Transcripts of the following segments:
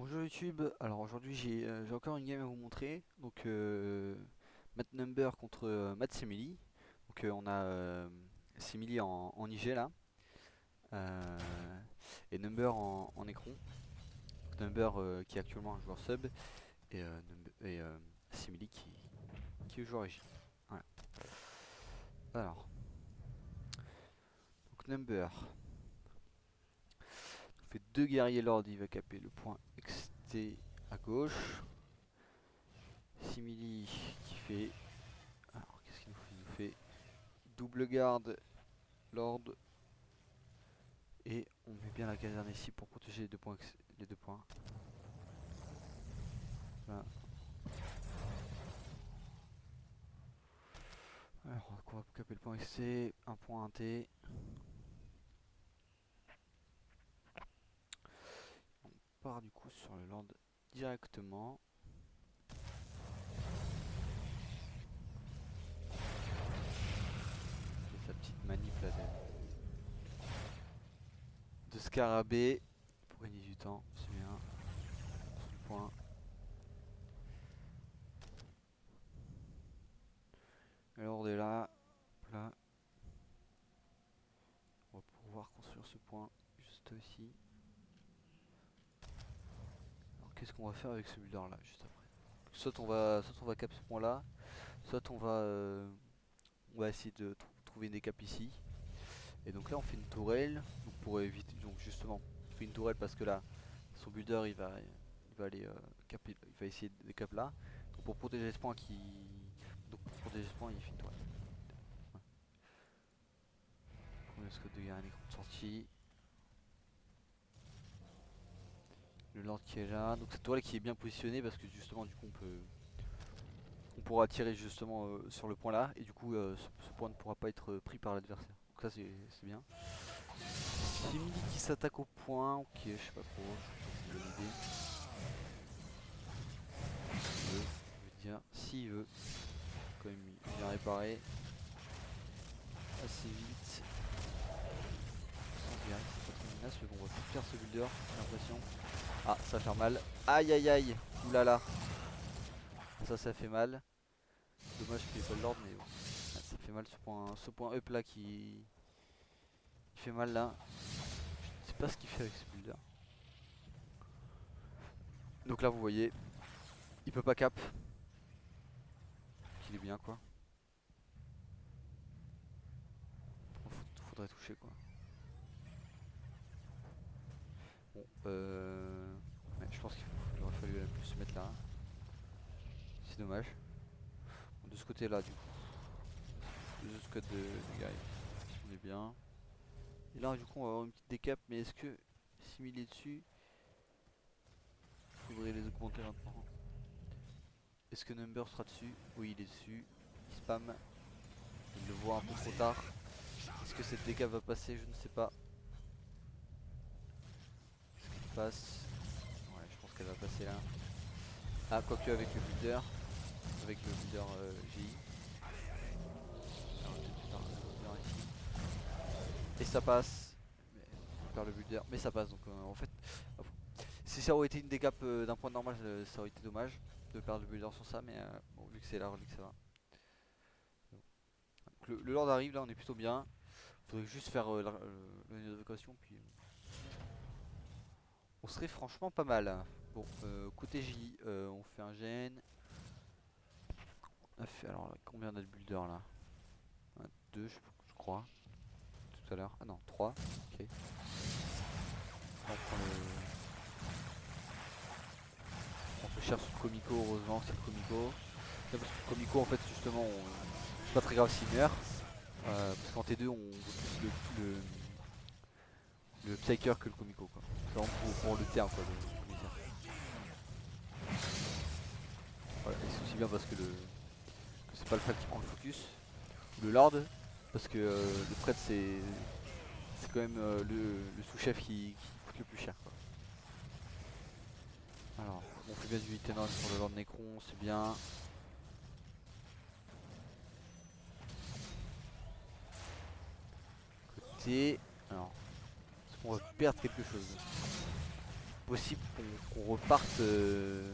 Bonjour YouTube, alors aujourd'hui j'ai encore une game à vous montrer. Donc Matt Number contre Matt Semili. Donc on a Semili en IG là, euh, et Number en écran. Number qui est actuellement un joueur sub, et Semili qui est joueur IG. Voilà. Alors, donc Number fait deux guerriers lord, il va caper le point XT à gauche. Semili qui fait... Alors qu'est-ce qu'il nous fait? Il nous fait double garde Lord, et on met bien la caserne ici pour protéger les deux points. Voilà. Alors on va caper le point XC, un point T. On part du coup sur le land directement. C'est sa petite manip là de scarabée pour gagner du temps, c'est bien. Sur le point. Le Lord est là. Là. On va pouvoir construire ce point juste ici. Alors qu'est-ce qu'on va faire avec ce builder là juste après? Soit on va cap ce point là, soit on va essayer de trouver des caps ici. Et donc là on fait une tourelle donc pour éviter, donc justement on fait une tourelle parce que là son builder il va aller il va essayer des caps là. Donc pour protéger ce point il fait une tourelle. Ouais. Premier scope de guerre un écran de sortie. Le lord qui est là. Donc cette tourelle qui est bien positionnée parce que justement du coup on pourra tirer justement sur le point là, et du coup ce point ne pourra pas être pris par l'adversaire. Donc ça c'est bien. Simili qui s'attaque au point, ok je sais pas trop, je pense que c'est une bonne idée. Je veux dire, s'il veut, quand même il vient réparer assez vite. Sans guerre, c'est pas trop menace, mais bon, on va plus faire ce builder, j'ai l'impression. Ah, ça va faire mal. Aïe aïe aïe, oulala, ça fait mal. Dommage qu'il ait pas le lord, mais bon, ah, ça fait mal ce point up là qui fait mal là. Je sais pas ce qu'il fait avec ce builder. Donc là, vous voyez, il peut pas cap, qu'il est bien quoi. Faudrait toucher quoi. Bon, ouais, je pense qu'il aurait fallu plus se mettre là. C'est dommage. Bon, de ce côté là, du coup, de ce côté de guy, on est bien. Et là, du coup, on va avoir une petite décap, mais est-ce que si il est dessus, il faudrait les augmenter maintenant. Est-ce que Number sera dessus? Oui, il est dessus. Il spam. Il le voit un peu trop tard. Est-ce que cette décap va passer? Je ne sais pas. Est-ce qu'elle passe? Ouais, je pense qu'elle va passer là. Ah, quoique avec le builder. Avec le builder GI. Alors, peut-être plus tard, le builder ici. Et ça passe. Mais on perd le builder. Mais ça passe. Donc en fait, si ça aurait été une décap d'un point normal, ça aurait été dommage de perdre le builder sur ça. Mais bon, vu que c'est large, vu que ça va. Donc, le Lord arrive, là on est plutôt bien. Faudrait juste faire l'évocation, puis on serait franchement pas mal. Bon, côté J, on fait un gène. On a fait, alors combien on a de builders là? Deux, je crois, tout à l'heure. Ah non, trois. Ok. Là, on prend on peut chercher le Comico, heureusement c'est le Comico. Ouais, parce que le Comico en fait justement, c'est pas très grave s'il meurt. Parce qu'en T2 on veut plus le Psyker que le Comico quoi. C'est vraiment pour le terme quoi, le misère. Voilà, et c'est aussi bien parce que c'est pas le prêtre qui prend le focus. Le Lord, parce que le prêtre c'est quand même le sous-chef qui coûte le plus cher quoi. Alors, on fait bien du 8 sur le Lord Necron, c'est bien. Côté. Alors, est-ce qu'on va perdre quelque chose? possible qu'on reparte. Je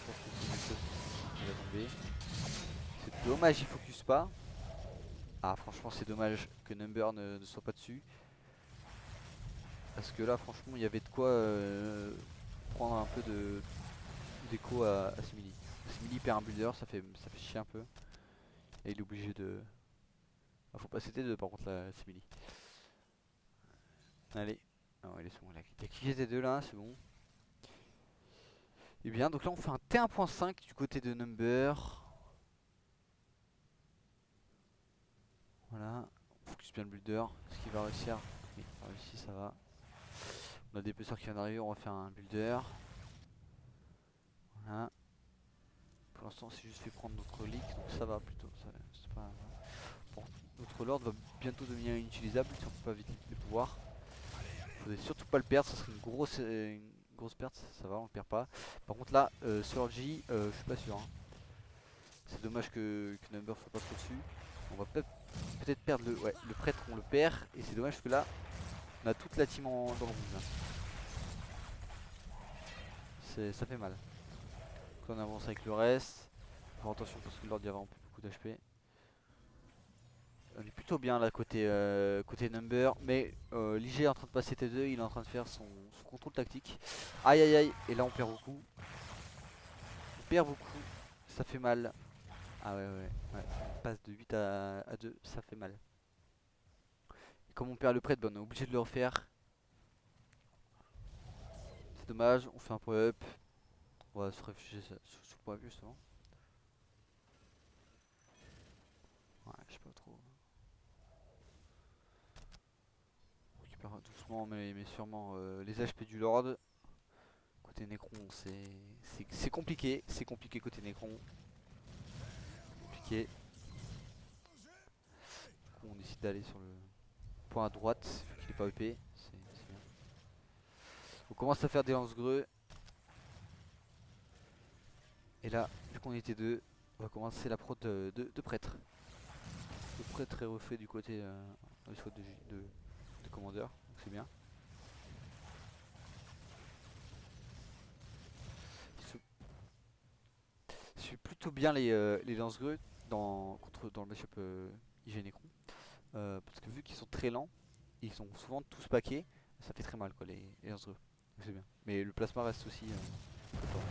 pense que il va tomber. C'est dommage, il focus pas. Ah, franchement, c'est dommage que Number ne soit pas dessus. Parce que là, franchement, il y avait de quoi prendre un peu de d'écho à Simili. Simili perd un builder, ça fait chier un peu. Et il est obligé de. Ah, faut pas CT2 par contre, là, Simili. Allez. Ah ouais, il est bon, il a cliqué T2 là, c'est bon. Et bien, donc là, on fait un T1.5 du côté de Number. Voilà. On focus bien le builder. Est-ce qu'il va réussir? Oui, il a réussi, ça va. On a des pesseurs qui viennent d'arriver, on va faire un builder. Voilà. Pour l'instant, c'est juste fait prendre notre leak, donc ça va plutôt. C'est pas... Bon, notre lord va bientôt devenir inutilisable si on peut pas vite les pouvoirs. Faudrait surtout pas le perdre, ça serait une grosse perte. Ça va, on le perd pas. Par contre, là, sur J, je suis pas sûr. Hein. C'est dommage que Number soit pas trop dessus. On va peut-être perdre le prêtre, on le perd. Et c'est dommage parce que là, on a toute la team dans le rouge. Ça fait mal. Donc on avance avec le reste. Faut faire attention parce que l'ordre il y a vraiment plus beaucoup d'HP. On est plutôt bien là côté Number. Mais l'IG est en train de passer T2, il est en train de faire son contrôle tactique. Aïe aïe aïe, et là on perd beaucoup. On perd beaucoup, ça fait mal. Ah ouais. On passe de 8 à 2, ça fait mal. Et comme on perd le prêtre, on est obligé de le refaire. C'est dommage, on fait un point up. On va se réfugier sur le point up justement. Ouais, je sais pas trop. On récupère doucement mais sûrement les HP du Lord. Côté Necron, c'est compliqué. C'est compliqué côté Necron. Compliqué. Du coup, on décide d'aller sur le point à droite, vu qu'il est pas EP. C'est bien. On commence à faire des lance-greux. Et là, vu qu'on était deux, on va commencer la prod de prêtre. Le prêtre est refait du côté de commandeur, donc c'est bien. Je suis plutôt bien les lance-greux dans le match-up IG Necron. Parce que vu qu'ils sont très lents, ils sont souvent tous paquets, ça fait très mal quoi les lance-greux. Donc c'est bien. Mais le plasma reste aussi très fort.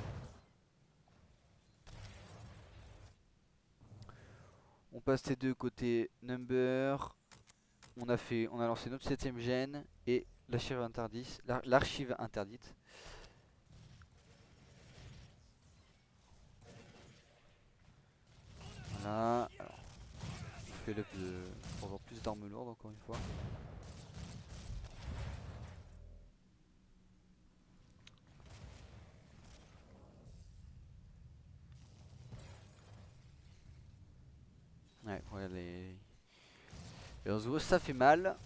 On passe ces deux côté Number. On a lancé notre 7ème gène et l'archive interdite. Voilà. Alors, on fait l'up pour avoir plus d'armes lourdes encore une fois. Ouais, les Ozo, ça fait mal.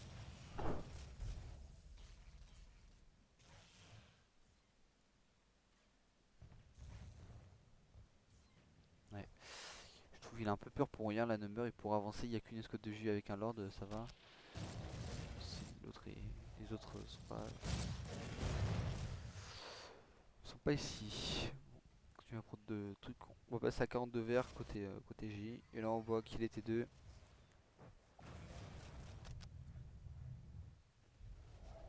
Ouais. Je trouve qu'il a un peu peur pour rien la Number et pour avancer il n'y a qu'une escouade de jus avec un Lord, ça va. Les autres sont pas ici. Bon, continue à prendre de trucs. On va passer à 42 verts côté J. Et là on voit qu'il était 2.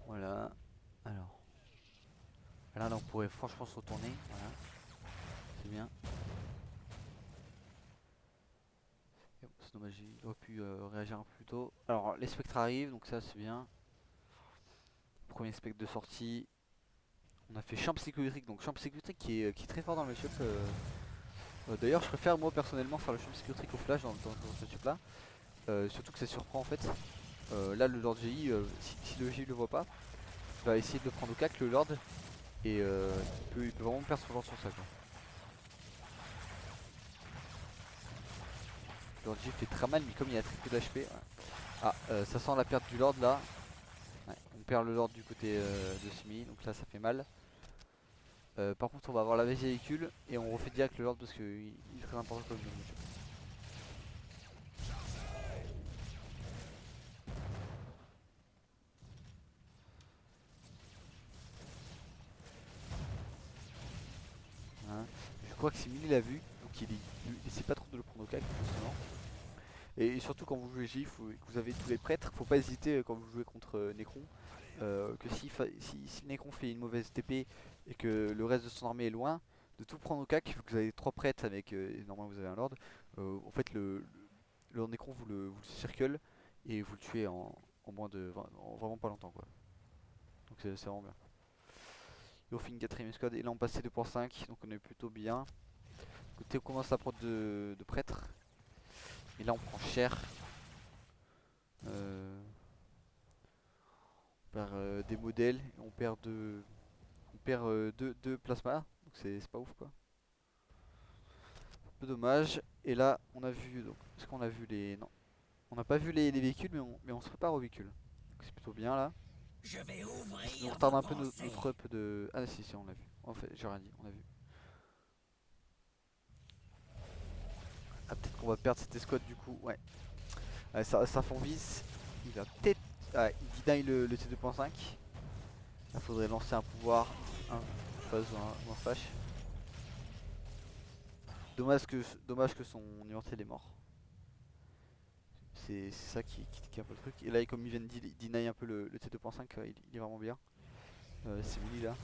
Voilà. Alors. Là on pourrait franchement se retourner. Voilà. C'est bien. C'est dommage, il aurait pu réagir un peu plus tôt. Alors les spectres arrivent, donc ça c'est bien. Premier spectre de sortie. On a fait champ psychoélectrique, donc champ psychoélectrique qui est très fort dans le match-up. D'ailleurs je préfère moi personnellement faire le champ psychoélectrique au flash dans ce match-up là. Surtout que ça surprend en fait. Là le Lord GI, si le GI le voit pas, il va essayer de le prendre au cac le Lord. Et il peut vraiment perdre son Lord sur ça quoi. Le Lord GI fait très mal mais comme il a très peu d'HP. Ouais. Ah ça sent la perte du Lord là. Ouais, on perd le Lord du côté de Simi, donc là ça fait mal. Par contre on va avoir la base véhicule et on refait direct le Lord parce qu'il est très important comme jeu. crois que Simili l'a vu, donc il essaie pas trop de le prendre au cac justement. Et surtout quand vous jouez GIF ou que vous avez tous les prêtres, faut pas hésiter quand vous jouez contre Necron, que si le Necron fait une mauvaise TP et que le reste de son armée est loin, de tout prendre au cac, vu que vous avez 3 prêtres avec, et normalement vous avez un lord, en fait le Necron vous le circle et vous le tuez en moins de en vraiment pas longtemps quoi. Donc c'est vraiment bien. Et on fait une 4ème escouade et là on passe 2.5 donc on est plutôt bien. Côté on commence à prendre de prêtres. Et là on prend cher. On perd des modèles, on perd deux plasmas, donc c'est pas ouf quoi. Un peu dommage. Et là on a vu, donc est-ce qu'on a vu les... Non, on n'a pas vu les véhicules mais on se prépare aux véhicules. Donc c'est plutôt bien là. Je vais ouvrir Ça nous vos retarde un peu pensées. notre up de... Ah si on l'a vu. En fait j'ai rien dit, on a vu. Ah peut-être qu'on va perdre cette escouade du coup, ouais. Ça Fonvis, il va peut-être... Ah, il deny le T2.5. Il faudrait lancer un pouvoir, un phase ou un flash. Dommage que son immortel est mort. C'est ça qui est un peu le truc. Et là, comme il vient de deny un peu le T2.5, il est vraiment bien. C'est Willy là.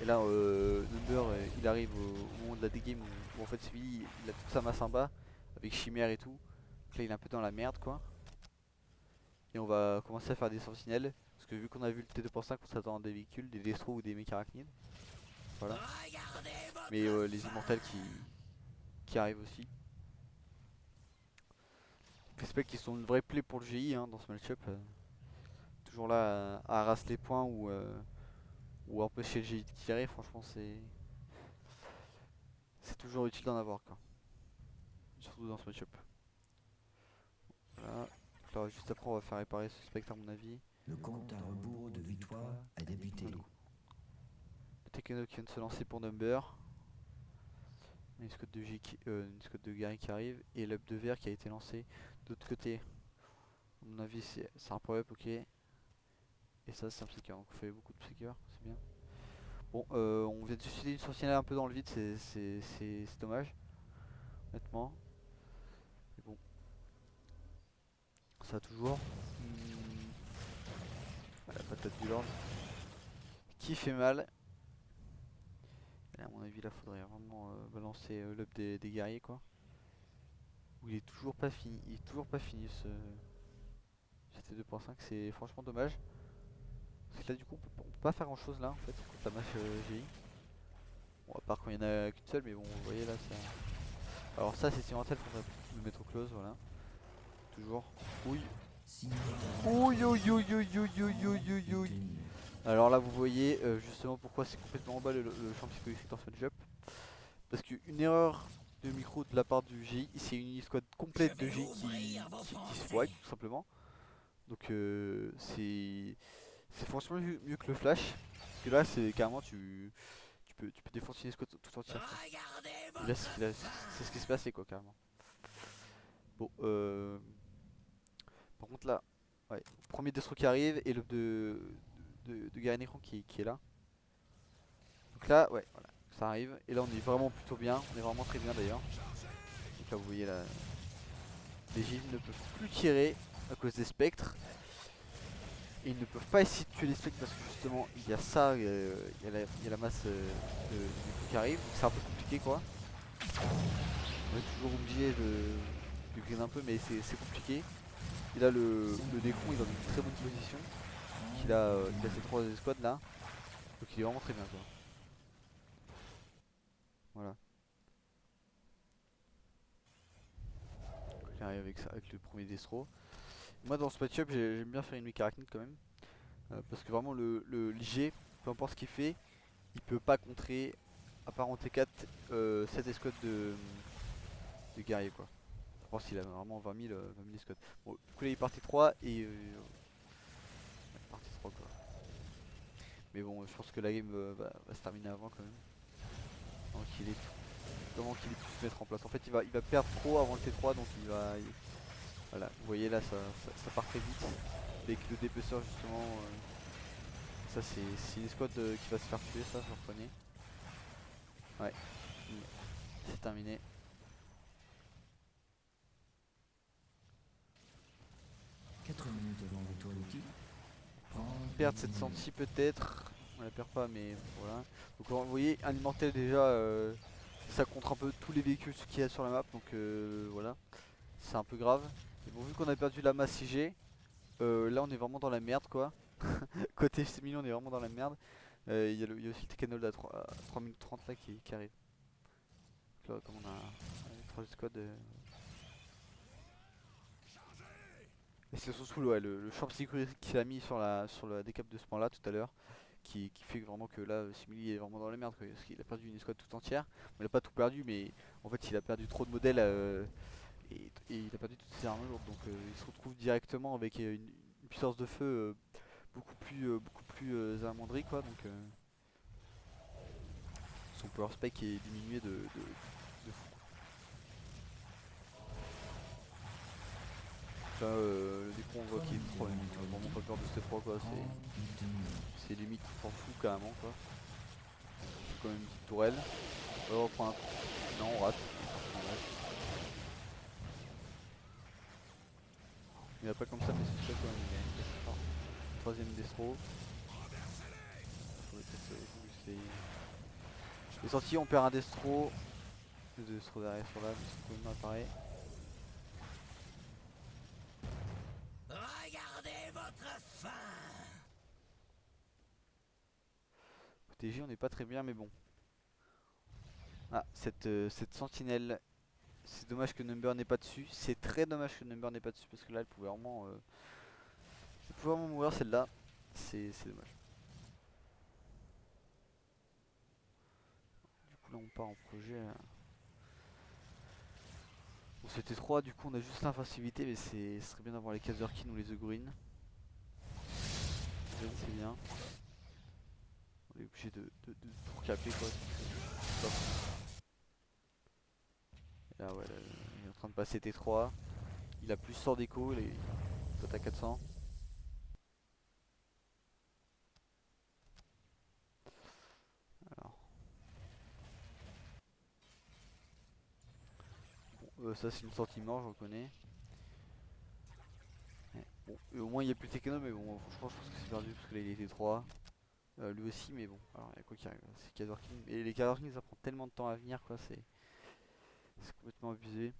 Et là, Number, il arrive au moment de la dégame où en fait c'est Willy, il a toute sa masse en bas, avec Chimère et tout. Donc là, il est un peu dans la merde quoi. Et on va commencer à faire des sentinelles. Parce que vu qu'on a vu le T2.5, on s'attend à des véhicules, des Destro ou des Mécarachnides. Voilà. Regardez Mais votre les immortels qui arrivent aussi. J'espère qu'ils sont une vraie plaie pour le GI hein, dans ce match-up. Toujours là à raser les points ou empêcher le GI de tirer, franchement c'est toujours utile d'en avoir quoi. Surtout dans ce match-up. Voilà. Alors juste après on va faire réparer ce spectre à mon avis. Le compte à rebours de victoire a débuté. Le Tekeno qui vient de se lancer pour Number. Une squad de, une squad de Gary qui arrive. Et l'up de vert qui a été lancé de l'autre côté. À mon avis c'est un pro-up, ok. Et ça c'est un psyker, donc on fait beaucoup de psyker, c'est bien. Bon, on vient de suicider une sentinelle un peu dans le vide, c'est dommage, honnêtement. Mais bon, ça toujours. La patate du Lord. Qui fait mal. Et à mon avis, là, faudrait vraiment balancer l'up des guerriers, quoi. Où il est toujours pas fini. Il est toujours pas fini ce GT2.5, c'est franchement dommage. Parce que là, du coup, on peut pas faire grand chose là, en fait, contre la mâche GI. Bon, à part quand il y en a qu'une seule, mais bon, vous voyez là, ça. Alors, ça, c'est Simental, faudrait le mettre au close, voilà. Toujours. Oui. Ouille, ouille, ouille, ouille, ouille, ouille, ouille, ouille. Alors là vous voyez justement pourquoi c'est complètement en bas le champ psychologique dans ce match-up. Parce qu'une erreur de micro de la part du GI, c'est une squad complète de GI qui se wipe tout simplement. Donc c'est franchement mieux que le flash. Parce que là c'est carrément tu peux défoncer une squad tout entière. Et là c'est ce qui se passait quoi carrément. Bon par contre là, ouais, premier destro qui arrive et le de Garen Necron qui est là. Donc là, ouais, voilà, ça arrive. Et là, on est vraiment plutôt bien. On est vraiment très bien d'ailleurs. Donc là, vous voyez, là, les Gilles ne peuvent plus tirer à cause des spectres. Et ils ne peuvent pas essayer de tuer les spectres parce que justement, il y a ça, il y a la masse de micro qui arrive. Donc c'est un peu compliqué quoi. On est toujours obligé de green un peu, mais c'est compliqué. Et là, le Necron il est dans une très bonne position. Il a ses 3 escouades là. Donc il est vraiment très bien quoi. Voilà. Il arrive avec ça, avec le premier destro. Moi dans ce match-up j'aime bien faire une weak arachnide quand même. Parce que vraiment le Lig, peu importe ce qu'il fait, il peut pas contrer, à part en T4, cette escouade de guerriers quoi. Je pense qu'il a vraiment 20 000 escouades. Bon, du coup là il est parti 3 et... parti 3 quoi. Mais bon, je pense que la game va se terminer avant quand même. Donc il est vraiment qu'il ait pu se mettre en place. En fait il va perdre trop avant le T3 donc voilà, vous voyez là ça part très vite. Avec le dépeceur justement, ça c'est une escouade qui va se faire tuer ça, vous reprenez. Ouais. c'est terminé. Quatre minutes avant victoire d'équipe. Prendre Perdre cette sentie peut-être. On la perd pas mais voilà. Donc vous voyez un immortel déjà ça contre un peu tous les véhicules qu'il y a sur la map donc voilà. C'est un peu grave. Et bon vu qu'on a perdu la masse IG, là on est vraiment dans la merde quoi. Côté 6 millions on est vraiment dans la merde. Il y a aussi le Tekanold à 3 minutes 30 là qui arrive. Donc là comme on a 3 squads. Et c'est surtout le champ psychologique qu'il a mis sur la décap de ce point là tout à l'heure qui fait vraiment que là Simili est vraiment dans la merde quoi, parce qu'il a perdu une escouade tout entière. Bon, il a pas tout perdu mais en fait il a perdu trop de modèles et il a perdu toutes ses armes lourdes donc il se retrouve directement avec une puissance de feu beaucoup plus amendrie quoi donc son power spike est diminué de fou. Là du coup on voit qu'il est trop on a vraiment pas peur de ce 3 quoi, c'est limite on s'en fout carrément quoi. Il fait quand même une petite tourelle. On reprend un... Non on rate. Il a pas comme ça mais c'est sûr quand même il est assez fort. Troisième destro. Faudrait peut-être booster. Les sorties on perd un destro. Le destro derrière sur là, c'est quand même pareil. Regardez votre fin. Côté G on n'est pas très bien mais bon. Ah cette sentinelle. C'est dommage que Number n'est pas dessus. C'est très dommage que Number n'est pas dessus parce que là elle pouvait vraiment mourir celle-là. C'est dommage. Du coup là on part en projet. Bon c'était 3 du coup on a juste l'invincibilité mais ce serait bien d'avoir les Kazerkin ou les The Green. C'est bien. On est obligé de tout caper quoi. C'est pas fou. Et là ouais là, il est en train de passer T3. Il a plus 100 d'écho, il est peut-être à 400. Alors. Bon, ça c'est une sortie mort, je reconnais. Ouais. Bon, et au moins il n'y a plus Tekeno, mais bon, franchement je pense que c'est perdu parce que là il était 3. Lui aussi, mais bon, alors il y a quoi qui arrive, c'est Kazor King. Et les Kazor King ça prend tellement de temps à venir quoi, c'est complètement abusé.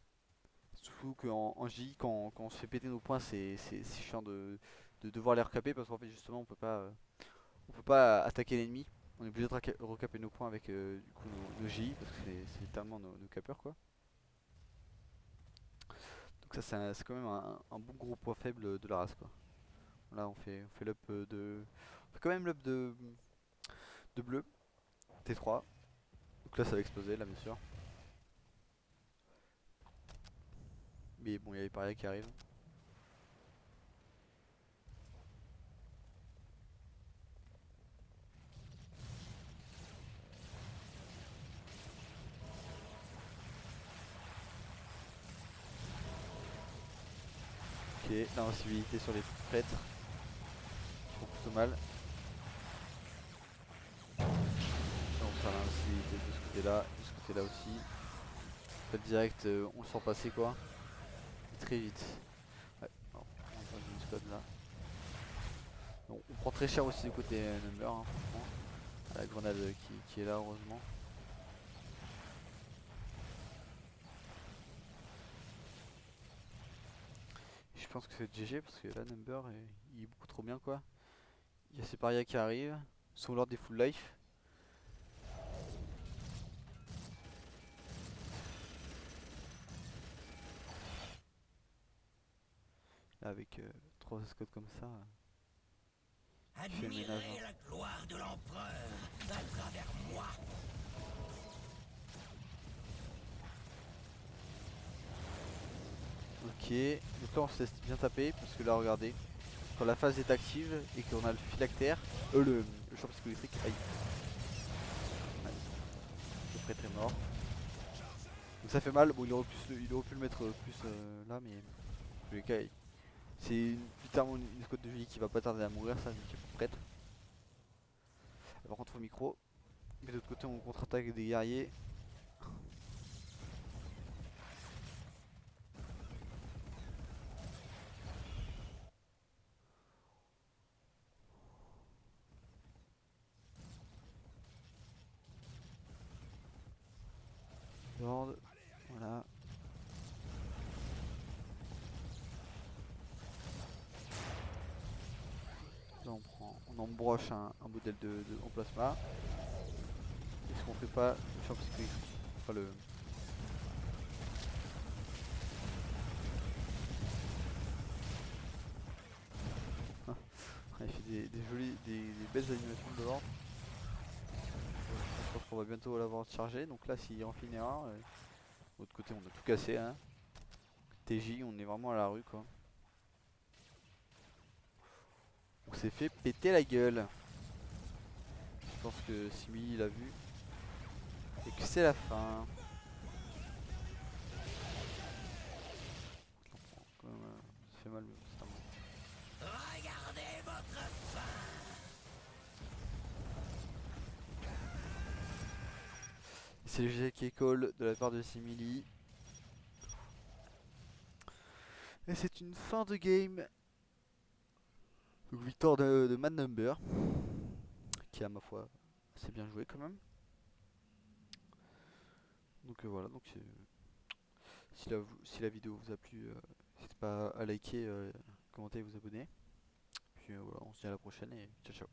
Surtout qu'en J, quand on se fait péter nos points, c'est chiant de devoir les recaper parce qu'en fait justement on peut pas attaquer l'ennemi. On est obligé de recaper nos points avec du coup nos GI parce que c'est littéralement nos capeurs quoi. Donc ça c'est quand même un bon gros point faible de la race quoi. Là on fait l'up on fait quand même l'up de bleu, T3. Donc là ça va exploser là bien sûr. Mais bon il y a les parias qui arrivent. Ok, l'invincibilité sur les prêtres. Ils font plutôt mal. Là, on perd l'invincibilité de ce côté-là, de ce côté-là aussi. En fait direct on le sent passer quoi. Et très vite. Ouais, alors, on a perdu une squad là. Bon, on prend très cher aussi du côté Number hein, franchement. La grenade qui est là heureusement. Je pense que c'est GG parce que là Number il est beaucoup trop bien quoi. Il y a ces parias qui arrivent. Sous l'ordre des full life. Là avec 3 escouades comme ça. Il fait le ménage Admirez hein. la gloire de l'empereur à travers moi. Ok, donc là on se laisse bien taper parce que là regardez, quand la phase est active et qu'on a le phylactère, le champ psychoélectrique, aïe, ouais, le prêtre est mort. Donc ça fait mal, bon il aurait pu le mettre plus là mais en tous les cas c'est littéralement une squad de Julie qui va pas tarder à mourir ça, donc prêtre. Par contre au micro, mais de l'autre côté on contre-attaque des guerriers. Lord, voilà. Là on embroche un modèle en plasma. Est-ce qu'on fait pas le champ psychique? Enfin le... Il fait des jolies, des belles animations de Lord. Je pense qu'on va bientôt l'avoir chargé. Donc là s'il en finit un, de l'autre côté on a tout cassé hein. TJ on est vraiment à la rue quoi. On s'est fait péter la gueule. Je pense que Simi l'a vu. Et que c'est la fin. Quand même, ça fait mal c'est un bon. Regardez votre fin. C'est le jet qui call de la part de Simili. Et c'est une fin de game. Donc victoire de Mad Number. Qui a ma foi assez bien joué quand même. Donc voilà, donc si la vidéo vous a plu, n'hésitez pas à liker, commenter et vous abonner. Puis voilà, on se dit à la prochaine et ciao ciao.